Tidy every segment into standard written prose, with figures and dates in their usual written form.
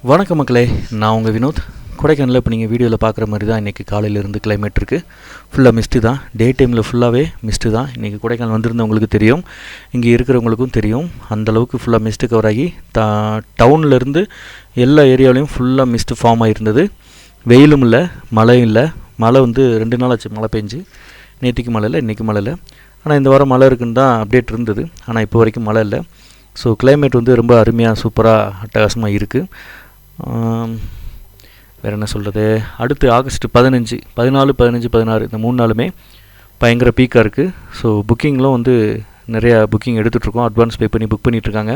வணக்கம் மக்களே, நான் உங்கள் வினோத். கொடைக்கானலில் இப்போ நீங்கள் வீடியோவில் பார்க்குற மாதிரி தான் இன்றைக்கி காலையிலேருந்து கிளைமேட் இருக்குது. ஃபுல்லாக மிஸ்ட்டு தான். டே டைமில் ஃபுல்லாகவே மிஸ்ட்டு தான். இன்றைக்கி கொடைக்கானல் வந்திருந்தவங்களுக்கு தெரியும், இங்கே இருக்கிறவங்களுக்கும் தெரியும். அந்தளவுக்கு ஃபுல்லாக மிஸ்ட்டு கவர் ஆகி டவுன்லேருந்து எல்லா ஏரியாவிலையும் ஃபுல்லாக மிஸ்ட்டு ஃபார்ம் ஆகிருந்தது. வெயிலும் இல்லை, மழையும் இல்லை. மழை 2 நாள் ஆச்சு மழை பெஞ்சு. நேற்றுக்கு மழை இல்லை, இன்றைக்கி மழை இல்லை. ஆனால் இந்த வாரம் மழை இருக்குன்னு தான் அப்டேட் இருந்தது. ஆனால் இப்போ வரைக்கும் மழை இல்லை. ஸோ கிளைமேட் ரொம்ப அருமையாக சூப்பராக அட்டகாசமாக இருக்குது. வேறு என்ன சொல்கிறது, அடுத்து ஆகஸ்ட் 15, 14, 15, 16 இந்த 3 நாளுமே பயங்கர பீக்காக இருக்குது. ஸோ புக்கிங்லாம் நிறையா புக்கிங் எடுத்துகிட்ருக்கோம். அட்வான்ஸ் பே பண்ணி புக் பண்ணிகிட்ருக்காங்க.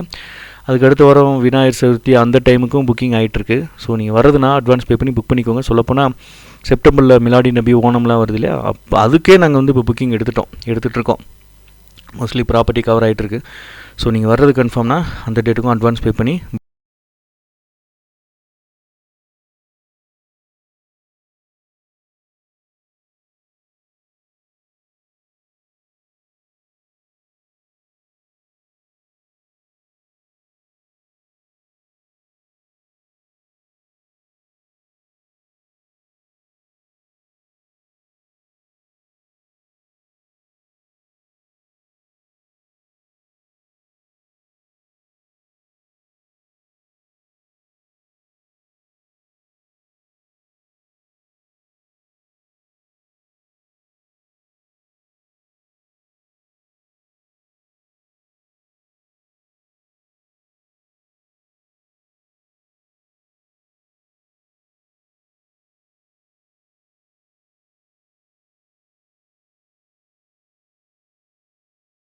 அதுக்கு அடுத்த வாரம் விநாயகர் சதுர்த்தி அந்த டைமுக்கும் புக்கிங் ஆகிட்டுருக்கு. ஸோ நீங்கள் வர்றதுனா அட்வான்ஸ் பே பண்ணி புக் பண்ணிக்கோங்க. சொல்லப்போனால் செப்டம்பரில் மிலாடி நபி ஓணம்லாம் வருது இல்லையா, அதுக்கே நாங்கள் இப்போ புக்கிங் எடுத்துகிட்ருக்கோம். மோஸ்ட்லி ப்ராப்பர்ட்டி கவர் ஆகிட்டுருக்கு. ஸோ நீங்கள் வர்றது கன்ஃபார்ம்னா அந்த டேட்டுக்கும் அட்வான்ஸ் பே பண்ணி